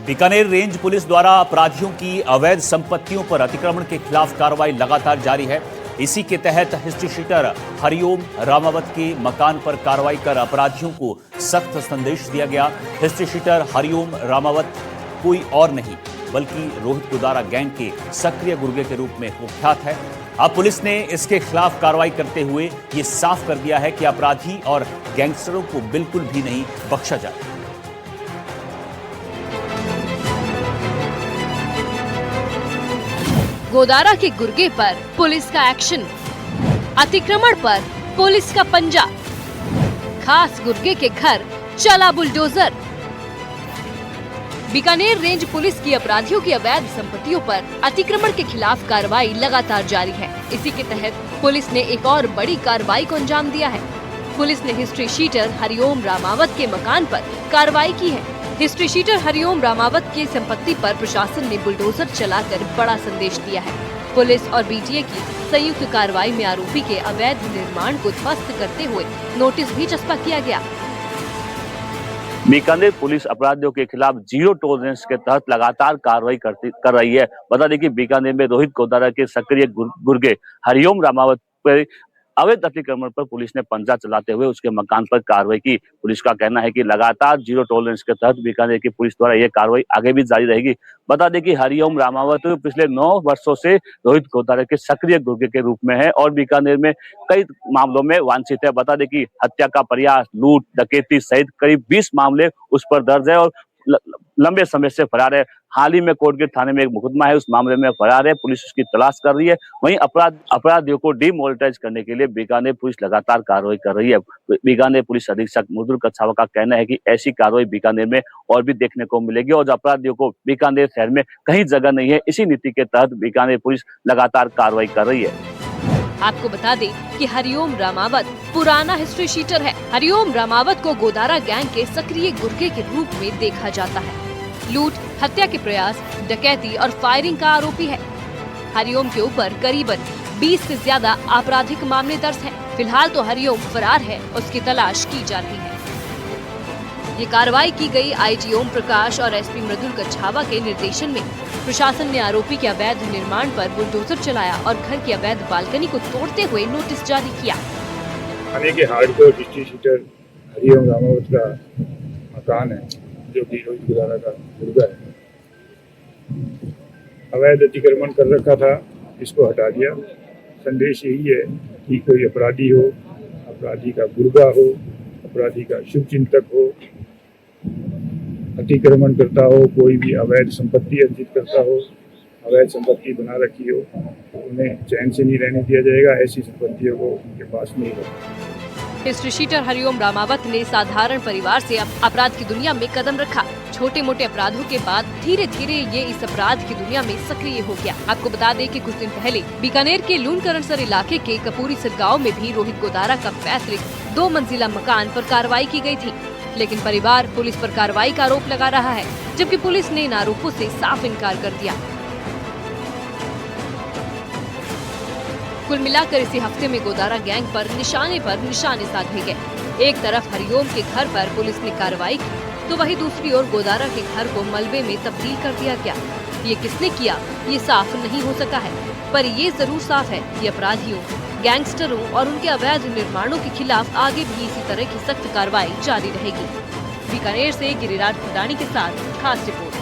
Bikaner range police द्वारा अपराधियों की अवैध संपत्तियों पर अतिक्रमण के खिलाफ कार्रवाई लगातार जारी है। इसी के तहत हिस्ट्री शीटर हरिओम रामावत के मकान पर कार्रवाई कर अपराधियों को सख्त संदेश दिया गया। हिस्ट्री शीटर हरिओम रामावत कोई और नहीं बल्कि रोहित गोदारा गैंग के सक्रिय गुर्गे के रूप में कुख्यात है। अब पुलिस ने इसके खिलाफ कार्रवाई करते हुए ये साफ कर दिया है कि अपराधी और गैंगस्टरों को बिल्कुल भी नहीं बख्शा जाए। गोदारा के गुर्गे पर पुलिस का एक्शन, अतिक्रमण पर पुलिस का पंजा, खास गुर्गे के घर चला बुलडोजर। बीकानेर रेंज पुलिस की अपराधियों की अवैध संपत्तियों पर अतिक्रमण के खिलाफ कार्रवाई लगातार जारी है। इसी के तहत पुलिस ने एक और बड़ी कार्रवाई को अंजाम दिया है। पुलिस ने हिस्ट्री शीटर हरिओम रामावत के मकान पर कार्रवाई की है। हिस्ट्री शीटर हरिओम रामावत की संपत्ति पर प्रशासन ने बुलडोजर चलाकर बड़ा संदेश दिया है। पुलिस और बीटीए की संयुक्त कार्रवाई में आरोपी के अवैध निर्माण को ध्वस्त करते हुए नोटिस भी चस्पा किया गया। बीकानेर पुलिस अपराधियों के खिलाफ जीरो टॉलरेंस के तहत लगातार कार्रवाई कर रही है। बता दें कि बीकानेर में रोहित गोदारा के सक्रिय गुर्गे हरिओम रामावत पर अवैध अतिक्रमण पर पुलिस ने पंजा चलाते हुए उसके मकान पर कार्रवाई की। पुलिस का कहना है कि लगातार जीरो टॉलरेंस के तहत बीकानेर की पुलिस द्वारा यह कार्रवाई आगे भी जारी रहेगी। बता दें कि हरिओम रामावत पिछले 9 वर्षों से रोहित गोदारा के सक्रिय गुर्गे के रूप में है और बीकानेर में कई मामलों में वांछित है। बता दें कि हत्या का प्रयास, लूट, डकैती सहित करीब 20 मामले उस पर दर्ज है और लंबे समय से फरार है। हाल ही में कोटगेट थाने में एक मुकदमा है, उस मामले में फरार है। पुलिस उसकी तलाश कर रही है। वहीं अपराधियों को डिमोनेटाइज करने के लिए बीकानेर पुलिस लगातार कार्रवाई कर रही है। बीकानेर पुलिस अधीक्षक मृदुल कछावा का कहना है कि ऐसी कार्रवाई बीकानेर में और भी देखने को मिलेगी और अपराधियों को बीकानेर शहर में कहीं जगह नहीं है। इसी नीति के तहत बीकानेर पुलिस लगातार कार्रवाई कर रही है। आपको बता दें कि हरिओम रामावत पुराना हिस्ट्री शीटर है। हरिओम रामावत को गोदारा गैंग के सक्रिय गुर्गे के रूप में देखा जाता है। लूट, हत्या के प्रयास, डकैती और फायरिंग का आरोपी है। हरिओम के ऊपर करीबन 20 से ज्यादा आपराधिक मामले दर्ज हैं। फिलहाल तो हरिओम फरार है, उसकी तलाश की जा रही है। ये कार्रवाई की गई आईजी ओम प्रकाश और एसपी मृदुल कछावा के निर्देशन में। प्रशासन ने आरोपी के अवैध निर्माण पर बुलडोजर चलाया और घर की अवैध बालकनी को तोड़ते हुए नोटिस जारी किया। थाने के hardcore history sheeter Hariom Ramawat का मकान है, जो कि रोहित गोदारा का गुर्गा है। अवैध अतिक्रमण कर रखा था, इसको हटा दिया। संदेश यही है कि कोई अपराधी हो, अपराधी का गुर्गा हो, अपराधी का शुभ चिंतक हो, अतिक्रमण करता हो, कोई भी अवैध संपत्ति अर्जित करता हो, अवैध संपत्ति बना रखी हो, तो उन्हें चैन से नहीं रहने दिया जाएगा। ऐसी संपत्तियों को उनके पास नहीं होगा। हिस्ट्री शीटर हरिओम रामावत ने साधारण परिवार से अपराध की दुनिया में कदम रखा। छोटे मोटे अपराधों के बाद धीरे धीरे ये इस अपराध की दुनिया में सक्रिय हो गया। आपको बता दें कि कुछ दिन पहले बीकानेर के लूणकरणसर इलाके के कपूरी सर गाँव में भी रोहित गोदारा का पैतृक 2 मंजिला मकान पर कार्रवाई की गई थी। लेकिन परिवार पुलिस पर कार्रवाई का आरोप लगा रहा है, जबकि पुलिस ने इन आरोपों से साफ इनकार कर दिया। कुल मिलाकर इसी हफ्ते में गोदारा गैंग पर निशाने साधे गए। एक तरफ हरिओम के घर पर पुलिस ने कार्रवाई की, तो वहीं दूसरी ओर गोदारा के घर को मलबे में तब्दील कर दिया गया। ये किसने किया, ये साफ नहीं हो सका है, पर ये जरूर साफ है कि अपराधियों, गैंगस्टरों और उनके अवैध निर्माणों के खिलाफ आगे भी इसी तरह की सख्त कार्रवाई जारी रहेगी। बीकानेर से गिरिराज खुदानी के साथ खास रिपोर्ट।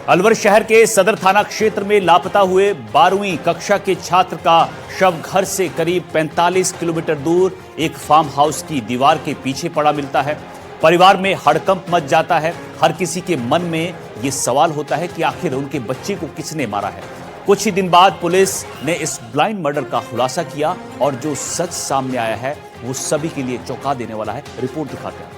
अलवर शहर के सदर थाना क्षेत्र में लापता हुए 12वीं कक्षा के छात्र का शव घर से करीब 45 किलोमीटर दूर एक फार्म हाउस की दीवार के पीछे पड़ा मिलता है। परिवार में हड़कंप मच जाता है। हर किसी के मन में ये सवाल होता है कि आखिर उनके बच्चे को किसने मारा है। कुछ ही दिन बाद पुलिस ने इस ब्लाइंड मर्डर का खुलासा किया और जो सच सामने आया है वो सभी के लिए चौंका देने वाला है। रिपोर्ट दिखाते हैं।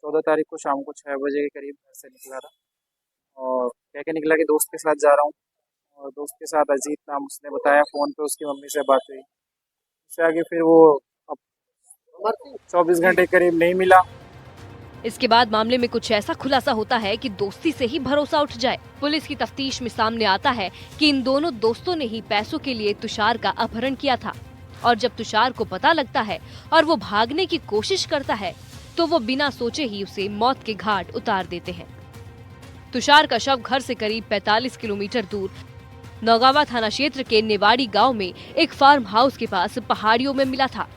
14 तारीख को शाम को 6 बजे के करीब घर से निकला था और कह के निकला कि दोस्त के साथ जा रहा हूँ। और दोस्त के साथ अजीत नाम उसने बताया, फ़ोन पे उसकी मम्मी से बात हुई। उससे आगे फिर वो अब 24 घंटे करीब नहीं मिला। इसके बाद मामले में कुछ ऐसा खुलासा होता है कि दोस्ती से ही भरोसा उठ जाए। पुलिस की तफ्तीश में सामने आता है कि इन दोनों दोस्तों ने ही पैसों के लिए तुषार का अपहरण किया था और जब तुषार को पता लगता है और वो भागने की कोशिश करता है तो वो बिना सोचे ही उसे मौत के घाट उतार देते हैं। तुषार का शव घर से करीब 45 किलोमीटर दूर नौगावा थाना क्षेत्र के नेवाड़ी गांव में एक फार्म हाउस के पास पहाड़ियों में मिला था।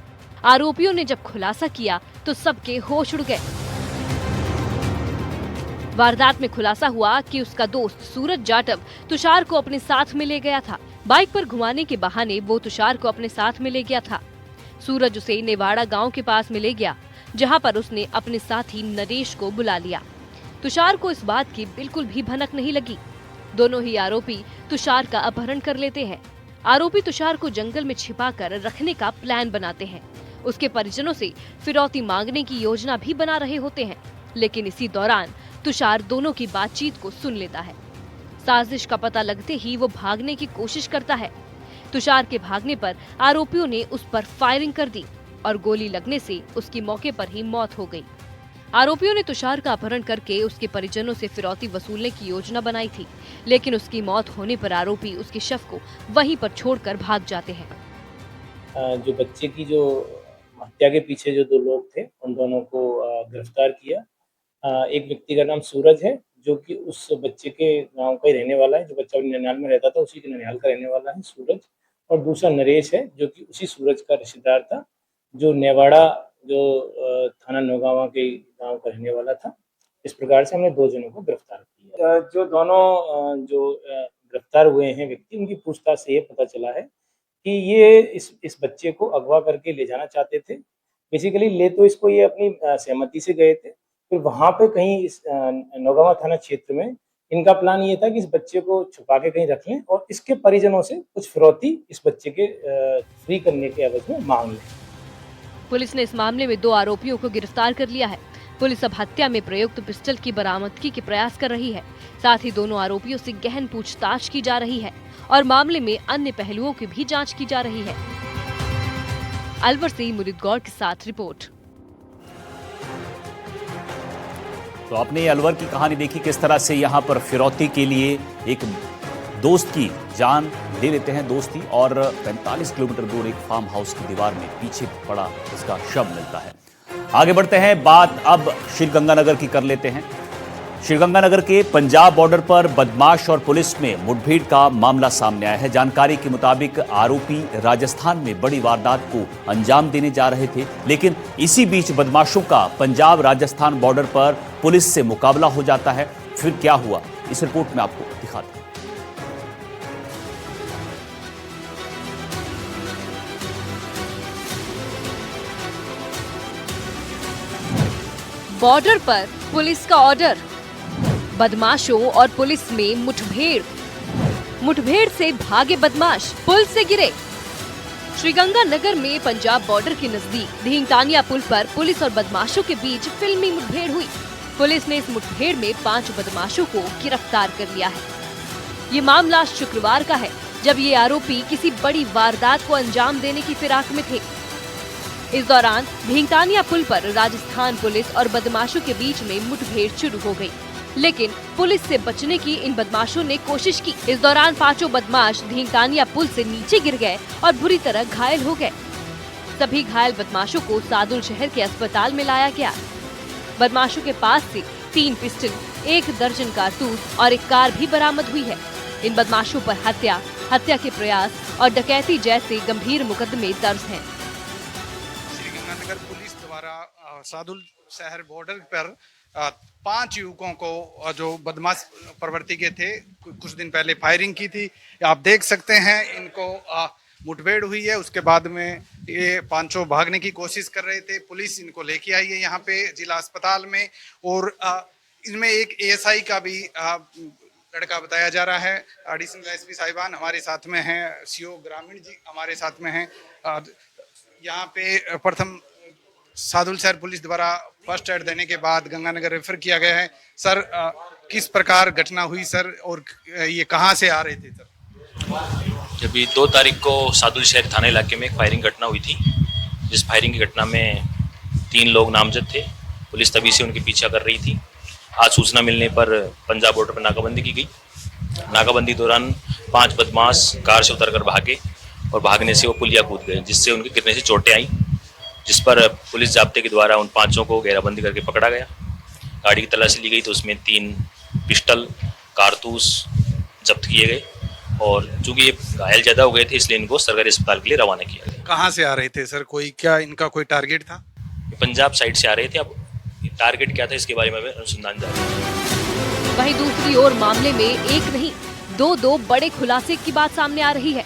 आरोपियों ने जब खुलासा किया तो सबके होश उड़ गए। वारदात में खुलासा हुआ कि उसका दोस्त सूरज जाटव तुषार को अपने साथ में ले गया था। बाइक पर घुमाने के बहाने वो तुषार को अपने साथ में ले गया था। सूरज उसे नेवाड़ा गांव के पास में ले गया, जहां पर उसने अपने साथी नरेश को बुला लिया। तुषार को इस बात की बिल्कुल भी भनक नहीं लगी। दोनों ही आरोपी तुषार का अपहरण कर लेते हैं। आरोपी तुषार को जंगल में छिपाकर रखने का प्लान बनाते हैं। उसके परिजनों से फिरौती मांगने की योजना भी बना रहे होते हैं, लेकिन इसी दौरान तुषार दोनों की बातचीत को सुन लेता है। साजिश का पता लगते ही वो भागने की कोशिश करता है। तुषार के भागने पर आरोपियों ने उस पर फायरिंग कर दी और गोली लगने से उसकी मौके पर ही मौत हो गई। आरोपियों ने तुषार का अपहरण करके उसके परिजनों से फिरौती वसूलने की योजना बनाई थी, लेकिन उसकी मौत होने पर आरोपी उसके शव को वहीं पर छोड़कर भाग जाते हैं। जो बच्चे की जो हत्या के पीछे जो दो लोग थे, उन दोनों को गिरफ्तार किया। एक व्यक्ति का नाम सूरज है, जो कि उस बच्चे के गांव का ही रहने वाला है। जो बच्चा ननिहाल में रहता था, उसी के ननिहाल का रहने वाला है सूरज। और दूसरा नरेश है, जो कि उसी सूरज का रिश्तेदार था, जो नेवाड़ा जो थाना नौगावा के गांव का रहने वाला था। इस प्रकार से हमने 2 जनों को गिरफ्तार किया। जो दोनों गिरफ्तार हुए हैं व्यक्ति, उनकी पूछताछ से ये पता चला है कि ये इस बच्चे को अगवा करके ले जाना चाहते थे। बेसिकली ले तो इसको ये अपनी सहमति से गए थे, फिर वहाँ पे कहीं इस नौगावा थाना क्षेत्र में इनका प्लान ये था कि इस बच्चे को छुपा के कहीं रख लें और इसके परिजनों से कुछ फिरौती इस बच्चे के फ्री करने के एवज में मांग लें। पुलिस ने इस मामले में 2 आरोपियों को गिरफ्तार कर लिया है। पुलिस अब हत्या में प्रयुक्त पिस्टल की बरामदगी के प्रयास कर रही है। साथ ही दोनों आरोपियों से गहन पूछताछ की जा रही है और मामले में अन्य पहलुओं की भी जांच की जा रही है। अलवर से मुरीद गौर के साथ रिपोर्ट। तो आपने अलवर की कहानी देखी, किस तरह से यहाँ पर फिरौती के लिए एक दोस्त की जान ले लेते हैं दोस्ती, और 45 किलोमीटर दूर एक फार्म हाउस की दीवार में पीछे पड़ा इसका शव मिलता है। आगे बढ़ते हैं, बात अब श्रीगंगानगर की कर लेते हैं। श्रीगंगानगर के पंजाब बॉर्डर पर बदमाश और पुलिस में मुठभेड़ का मामला सामने आया है। जानकारी के मुताबिक आरोपी राजस्थान में बड़ी वारदात को अंजाम देने जा रहे थे, लेकिन इसी बीच बदमाशों का पंजाब राजस्थान बॉर्डर पर पुलिस से मुकाबला हो जाता है। फिर क्या हुआ, इस रिपोर्ट में आपको दिखाते हैं। बॉर्डर पर पुलिस का ऑर्डर, बदमाशों और पुलिस में मुठभेड़। मुठभेड़ से भागे बदमाश, पुल से गिरे। श्रीगंगानगर में पंजाब बॉर्डर के नजदीक ढींगतानिया पुल पर पुलिस और बदमाशों के बीच फिल्मी मुठभेड़ हुई। पुलिस ने इस मुठभेड़ में 5 बदमाशों को गिरफ्तार कर लिया है। ये मामला शुक्रवार का है, जब ये आरोपी किसी बड़ी वारदात को अंजाम देने की फिराक में थे। इस दौरान ढींगतानिया पुल पर राजस्थान पुलिस और बदमाशों के बीच में मुठभेड़ शुरू हो गई, लेकिन पुलिस से बचने की इन बदमाशों ने कोशिश की। इस दौरान 5 बदमाश ढींगतानिया पुल से नीचे गिर गए और बुरी तरह घायल हो गए। सभी घायल बदमाशों को सादुल शहर के अस्पताल में लाया गया। बदमाशों के पास से 3 पिस्टल, 1 दर्जन कारतूस और एक कार भी बरामद हुई है। इन बदमाशों पर हत्या, हत्या के प्रयास और डकैती जैसे गंभीर मुकदमे दर्ज हैं। श्रीगंगानगर पुलिस द्वारा सादुल शहर बॉर्डर पर 5 युवकों को जो बदमाश प्रवृत्ति के थे, कुछ दिन पहले फायरिंग की थी। आप देख सकते हैं, इनको मुठभेड़ हुई है। उसके बाद में ये 5 भागने की कोशिश कर रहे थे। पुलिस इनको लेके आई है यहाँ पे जिला अस्पताल में, और इनमें एक ASI का भी लड़का बताया जा रहा है। एडिशनल SP साहिबान हमारे साथ में हैं, CO ग्रामीण जी हमारे साथ में हैं। यहाँ पे प्रथम सादुल शहर पुलिस द्वारा फर्स्ट एड देने के बाद गंगानगर रेफर किया गया है। सर किस प्रकार घटना हुई सर, और ये कहाँ से आ रहे थे सर? अभी 2 तारीख को सादुल शहर थाना इलाके में एक फायरिंग घटना हुई थी, जिस फायरिंग की घटना में 3 लोग नामजद थे। पुलिस तभी से उनके पीछा कर रही थी। आज सूचना मिलने पर पंजाब बॉर्डर पर नाकाबंदी की गई। नाकाबंदी दौरान 5 बदमाश कार से उतरकर भागे और भागने से वो पुलिया कूद गए, जिससे उनके गिरने से चोटें आई, जिस पर पुलिस जाब्ते के द्वारा उन 5 को घेराबंदी करके पकड़ा गया। गाड़ी की तलाशी ली गई तो उसमें 3 पिस्टल, कारतूस जब्त किए गए और चूंकि ये घायल ज़्यादा हो गए थे इसलिए इनको सरकारी अस्पताल के लिए रवाना किया गया। कहाँ से आ रहे थे सर, कोई क्या इनका कोई टारगेट था? ये पंजाब साइड से आ रहे थे। अब टारगेट क्या था इसके बारे में अनुसंधान जारी है। वहीं दूसरी ओर मामले में एक नहीं 2 बड़े खुलासे की बात सामने आ रही है।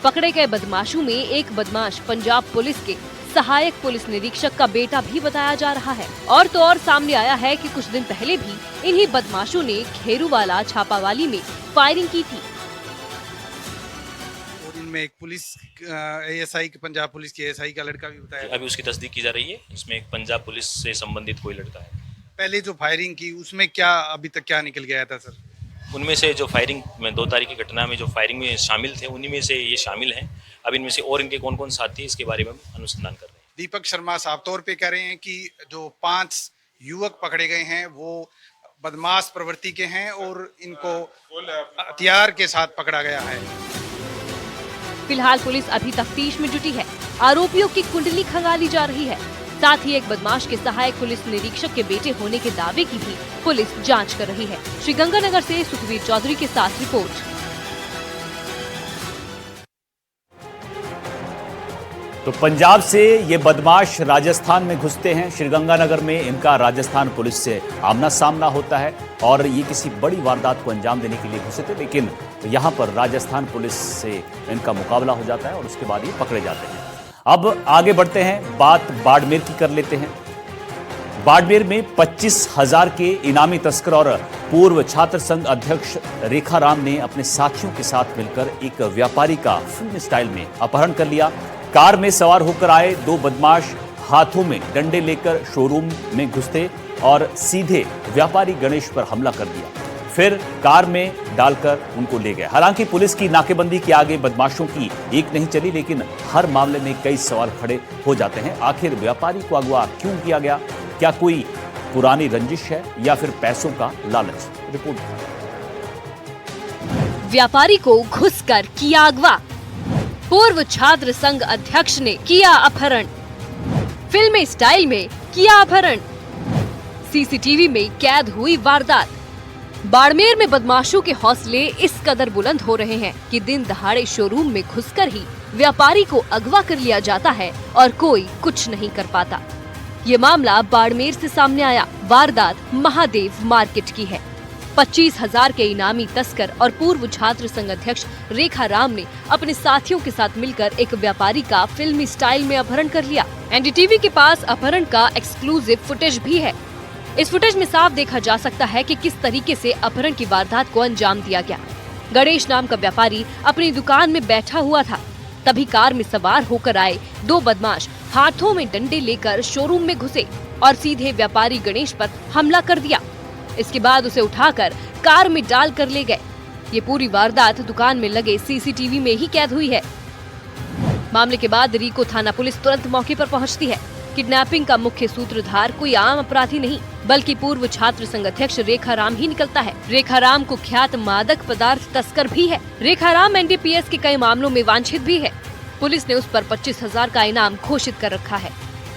पकड़े गए बदमाशों में एक बदमाश पंजाब पुलिस के सहायक पुलिस निरीक्षक का बेटा भी बताया जा रहा है। और तो और सामने आया है कि कुछ दिन पहले भी इन्हीं बदमाशों ने खेरूवाला छापावाली में फायरिंग की थी। और इनमें एक पुलिस एएसआई, पंजाब पुलिस की एएसआई का लड़का भी बताया। अभी उसकी तस्दीक की जा रही है। इसमें एक पंजाब पुलिस से संबंधित कोई लड़का है। पहले जो फायरिंग की उसमें क्या अभी तक क्या निकल गया था सर? उनमें से जो फायरिंग में 2 तारीख की घटना में जो फायरिंग में शामिल थे उन्हीं में से ये शामिल हैं। अब इनमें से और इनके कौन कौन साथी इसके बारे में अनुसंधान कर रहे हैं। दीपक शर्मा साफ तौर पे कह रहे हैं कि जो 5 युवक पकड़े गए हैं वो बदमाश प्रवृत्ति के हैं और इनको हथियार के साथ पकड़ा गया है। फिलहाल पुलिस अभी तफ्तीश में जुटी है। आरोपियों की कुंडली खंगाली जा रही है। साथ ही एक बदमाश के सहायक पुलिस निरीक्षक के बेटे होने के दावे की भी पुलिस जांच कर रही है। श्रीगंगानगर से सुखवीर चौधरी के साथ रिपोर्ट। तो पंजाब से ये बदमाश राजस्थान में घुसते हैं। श्रीगंगानगर में इनका राजस्थान पुलिस से आमना सामना होता है और ये किसी बड़ी वारदात को अंजाम देने के लिए घुसे थे, लेकिन यहाँ पर राजस्थान पुलिस से इनका मुकाबला हो जाता है और उसके बाद ये पकड़े जाते हैं। अब आगे बढ़ते हैं, बात बाड़मेर की कर लेते हैं। बाड़मेर में 25,000 के इनामी तस्कर और पूर्व छात्र संघ अध्यक्ष रेखा राम ने अपने साथियों के साथ मिलकर एक व्यापारी का फिल्मी स्टाइल में अपहरण कर लिया। कार में सवार होकर आए 2 बदमाश हाथों में डंडे लेकर शोरूम में घुसते और सीधे व्यापारी गणेश पर हमला कर दिया, फिर कार में डालकर उनको ले गए। हालांकि पुलिस की नाकेबंदी के आगे बदमाशों की एक नहीं चली, लेकिन हर मामले में कई सवाल खड़े हो जाते हैं। आखिर व्यापारी को अगवा क्यों किया गया? क्या कोई पुरानी रंजिश है या फिर पैसों का लालच? रिपोर्ट। व्यापारी को घुसकर किया अगवा, पूर्व छात्र संघ अध्यक्ष ने किया अपहरण, फिल्मी स्टाइल में किया अपहरण, सीसीटीवी में कैद हुई वारदात। बाड़मेर में बदमाशों के हौसले इस कदर बुलंद हो रहे हैं कि दिन दहाड़े शोरूम में घुसकर ही व्यापारी को अगवा कर लिया जाता है और कोई कुछ नहीं कर पाता। ये मामला बाड़मेर से सामने आया। वारदात महादेव मार्केट की है। 25,000 के इनामी तस्कर और पूर्व छात्र संघ अध्यक्ष रेखा राम ने अपने साथियों के साथ मिलकर एक व्यापारी का फिल्मी स्टाइल में अपहरण कर लिया। एनडीटीवी के पास अपहरण का एक्सक्लूसिव फुटेज भी है। इस फुटेज में साफ देखा जा सकता है कि किस तरीके से अपहरण की वारदात को अंजाम दिया गया। गणेश नाम का व्यापारी अपनी दुकान में बैठा हुआ था, तभी कार में सवार होकर आए 2 बदमाश हाथों में डंडे लेकर शोरूम में घुसे और सीधे व्यापारी गणेश पर हमला कर दिया। इसके बाद उसे उठाकर कार में डाल कर ले गए। ये पूरी वारदात दुकान में लगे सीसीटीवी में ही कैद हुई है। मामले के बाद रीको थाना पुलिस तुरंत मौके पर पहुंचती है। किडनैपिंग का मुख्य सूत्रधार कोई आम अपराधी नहीं, बल्कि पूर्व छात्र संघ अध्यक्ष रेखा राम ही निकलता है। रेखा राम कुख्यात मादक पदार्थ तस्कर भी है। रेखा राम एनडीपीएस के कई मामलों में वांछित भी है। पुलिस ने उस पर 25,000 का इनाम घोषित कर रखा है।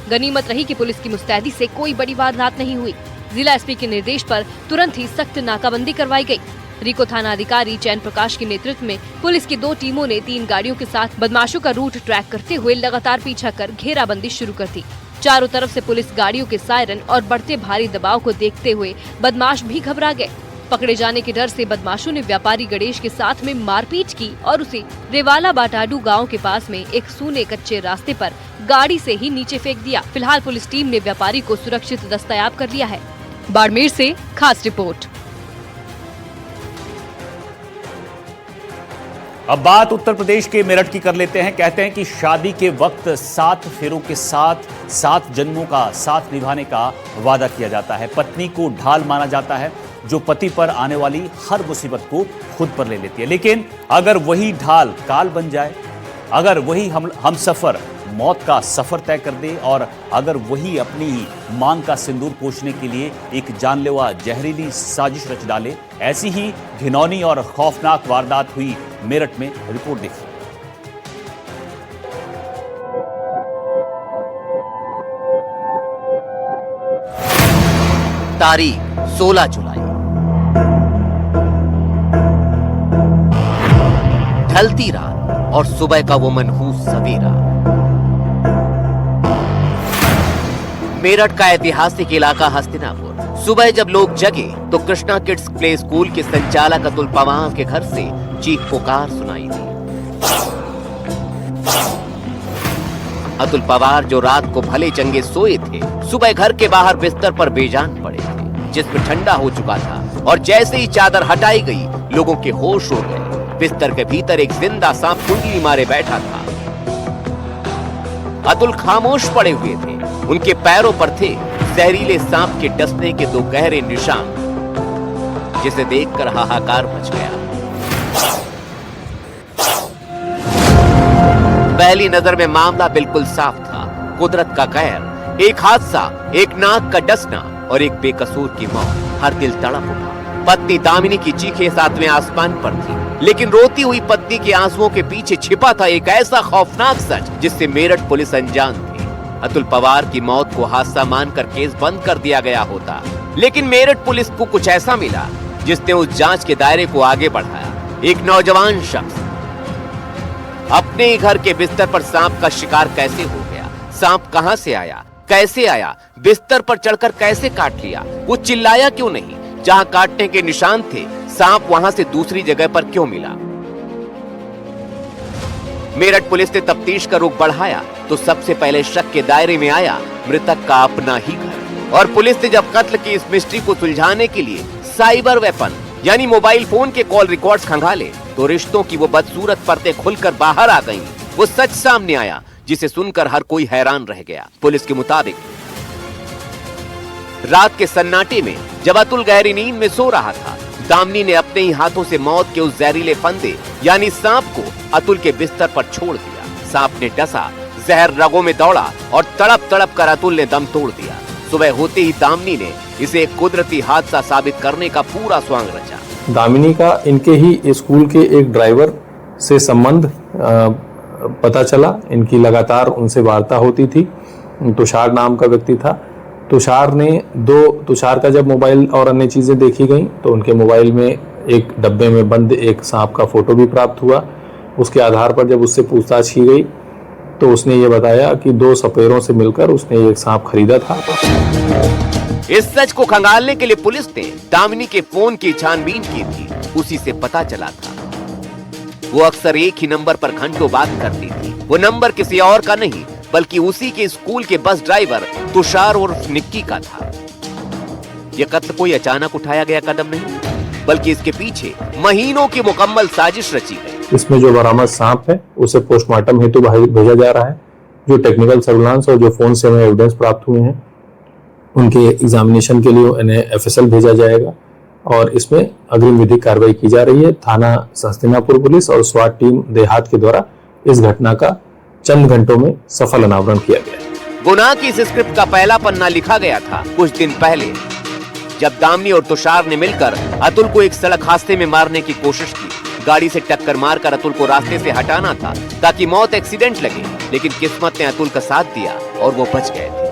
गनीमत रही कि पुलिस की मुस्तैदी से कोई बड़ी वारदात नहीं हुई। जिला एसपी के निर्देश पर तुरंत ही सख्त नाकाबंदी करवाई गई। रीको थाना अधिकारी चैन प्रकाश के नेतृत्व में पुलिस की 2 टीमों ने 3 गाड़ियों के साथ बदमाशों का रूट ट्रैक करते हुए लगातार पीछा कर घेराबंदी शुरू कर दी। चारों तरफ से पुलिस गाड़ियों के सायरन और बढ़ते भारी दबाव को देखते हुए बदमाश भी घबरा गए। पकड़े जाने के डर से बदमाशों ने व्यापारी गणेश के साथ में मारपीट की और उसे रेवाला बाटाडू गांव के पास में एक सूने कच्चे रास्ते पर गाड़ी से ही नीचे फेंक दिया। फिलहाल पुलिस टीम ने व्यापारी को सुरक्षित दस्तयाब कर लिया है। बाड़मेर से खास रिपोर्ट। अब बात उत्तर प्रदेश के मेरठ की कर लेते हैं। कहते हैं कि शादी के वक्त 7 फेरों के साथ 7 जन्मों का साथ निभाने का वादा किया जाता है। पत्नी को ढाल माना जाता है जो पति पर आने वाली हर मुसीबत को खुद पर ले लेती है। लेकिन अगर वही ढाल काल बन जाए, अगर वही हम सफर मौत का सफर तय कर दे और अगर वही अपनी ही मांग का सिंदूर पोंछने के लिए एक जानलेवा जहरीली साजिश रच डाले, ऐसी ही घिनौनी और खौफनाक वारदात हुई मेरठ में। रिपोर्ट देखिए। तारीख 16 जुलाई। ढलती रात और सुबह का वो मनहूस सवेरा। मेरठ का ऐतिहासिक इलाका हस्तिनापुर। सुबह जब लोग जगे तो कृष्णा किड्स प्ले स्कूल के संचालक अतुल पवार के घर से चीख पुकार सुनाई दी। अतुल पवार जो रात को भले चंगे सोए थे, सुबह घर के बाहर बिस्तर पर बेजान पड़े थे, जिसमें ठंडा हो चुका था और जैसे ही चादर हटाई गई लोगों के होश उड़ गए। बिस्तर के भीतर एक जिंदा सांप कुंडली मारे बैठा था। अतुल खामोश पड़े हुए थे। उनके पैरों पर थे जहरीले सांप के डसने के 2 गहरे निशान, जिसे देखकर हाहाकार मच गया। पहली नजर में मामला बिल्कुल साफ था। कुदरत का कहर, एक हादसा, एक नाक का डसना और एक बेकसूर की मौत। हर दिल तड़प उठा। पत्नी दामिनी की चीखें 7वें आसमान पर थी, लेकिन रोती हुई पत्नी के आंसुओं के पीछे छिपा था एक ऐसा खौफनाक सच जिससे मेरठ पुलिस अनजान थी। अतुल पवार की मौत को हादसा मानकर केस बंद कर दिया गया होता, लेकिन मेरठ पुलिस को कुछ ऐसा मिला जिसने उस जांच के दायरे को आगे बढ़ाया। एक नौजवान शख्स अपने ही घर के बिस्तर पर सांप का शिकार कैसे हो गया? सांप कहां से आया, कैसे आया, बिस्तर पर चढ़कर कैसे काट लिया? वो चिल्लाया क्यों नहीं? जहां काटने के निशान थे, सांप वहां से दूसरी जगह पर क्यों मिला? मेरठ पुलिस ने तफ्तीश का रुख बढ़ाया तो सबसे पहले शक के दायरे में आया मृतक का अपना ही घर। और पुलिस ने जब कत्ल की इस मिस्ट्री को सुलझाने के लिए साइबर वेपन यानी मोबाइल फोन के कॉल रिकॉर्ड्स खंगाले तो रिश्तों की वो बदसूरत परतें खुलकर बाहर आ गईं। वो सच सामने आया जिसे सुनकर हर कोई हैरान रह गया। पुलिस के मुताबिक रात के सन्नाटे में जब अतुल गहरी नींद में सो रहा था, दामिनी ने अपने ही हाथों से मौत के उस जहरीले फंदे यानी सांप को अतुल के बिस्तर पर छोड़ दिया। सांप ने डसा, जहर रगों में दौड़ा और तड़प तड़प कर अतुल ने दम तोड़ दिया। सुबह होते ही दामिनी ने इसे एक कुदरती हादसा साबित करने का पूरा स्वांग रचा। दामिनी का इनके ही स्कूल के एक ड्राइवर से संबंध पता चला। इनकी लगातार उनसे वार्ता होती थी। तुषार नाम का व्यक्ति था। तुषार का जब मोबाइल और अन्य चीजें देखी गई तो उनके मोबाइल में एक डब्बे में बंद एक सांप का फोटो भी प्राप्त हुआ। उसके आधार पर जब उससे पूछताछ की गई तो उसने ये बताया कि 2 सपेरों से मिलकर उसने एक सांप खरीदा था। इस सच को खंगालने के लिए पुलिस ने दामिनी के फोन की छानबीन की थी। उसी से पता चला था वो अक्सर एक ही नंबर पर घंटों बात करती थी। वो नंबर किसी और का नहीं बल्कि उसी के स्कूल के बस ड्राइवर तुषार और निक्की का था। यह कत्ल कोई अचानक उठाया गया कदम नहीं बल्कि इसके पीछे महीनों की मुकम्मल साजिश रची गई। इसमें जो बरामद सांप है उसे पोस्टमार्टम हेतु भेजा जा रहा है। जो टेक्निकल सर्विलांस और जो फोन से हमें एविडेंस प्राप्त हुए हैं उनके एग्जामिनेशन के लिए इन्हें FSL भेजा जाएगा और इसमें अग्रिम विधिक कार्रवाई की जा रही है। थाना हस्तिनापुर पुलिस और स्वाट टीम देहात के द्वारा इस घटना का चंद घंटों में सफल अनावरण किया गया। गुनाह की इस स्क्रिप्ट का पहला पन्ना लिखा गया था कुछ दिन पहले, जब दामिनी और तुषार ने मिलकर अतुल को एक सड़क हादसे में मारने की कोशिश की। गाड़ी से टक्कर मारकर अतुल को रास्ते से हटाना था ताकि मौत एक्सीडेंट लगे, लेकिन किस्मत ने अतुल का साथ दिया और वो बच गए थे।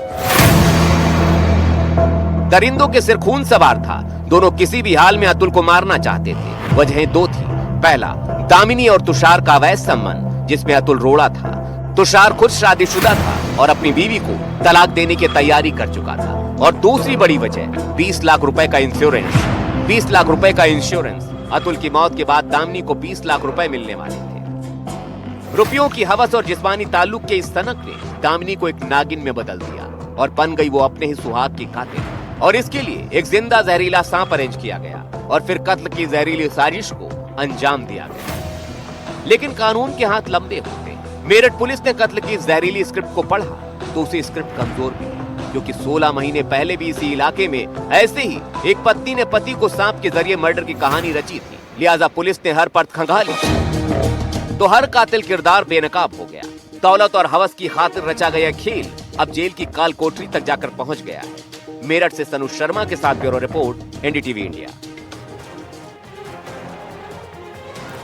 दरिंदों के सिर खून सवार था। दोनों किसी भी हाल में अतुल को मारना चाहते थे। वजहें 2 थी। पहला, दामिनी और तुषार का अवैध संबंध जिसमें अतुल रोड़ा था। तुषार खुद शादीशुदा था और अपनी बीवी को तलाक देने की तैयारी कर चुका था। और दूसरी बड़ी वजह 20 लाख रुपए का इंश्योरेंस। 20 लाख रुपए का इंश्योरेंस। अतुल की मौत के बाद दामिनी को 20 लाख रुपए मिलने वाले थे। रुपयों की हवस और जिस्मानी ताल्लुक के इस सनक ने दामिनी को एक नागिन में बदल दिया और बन गई वो अपने ही सुहाग की कातिल। और इसके लिए एक जिंदा जहरीला सांप अरेंज किया गया और फिर कत्ल की जहरीली साजिश को अंजाम दिया गया। लेकिन कानून के हाथ लंबे होते हैं। मेरठ पुलिस ने कत्ल की जहरीली स्क्रिप्ट को पढ़ा तो उसे स्क्रिप्ट कमजोर भी है, क्योंकि 16 महीने पहले भी इसी इलाके में ऐसे ही एक पत्नी ने पति को सांप के जरिए मर्डर की कहानी रची थी। लिहाजा पुलिस ने हर परत खंगाली तो हर कातिल किरदार बेनकाब हो गया। दौलत और हवस की खातिर रचा गया खेल अब जेल की काल कोठरी तक जाकर पहुंच गया है। मेरठ से सनु शर्मा के साथ ब्यूरो रिपोर्ट, एनडीटीवी इंडिया।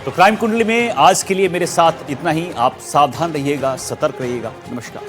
तो क्राइम कुंडली में आज के लिए मेरे साथ इतना ही। आप सावधान रहिएगा, सतर्क रहिएगा। नमस्कार।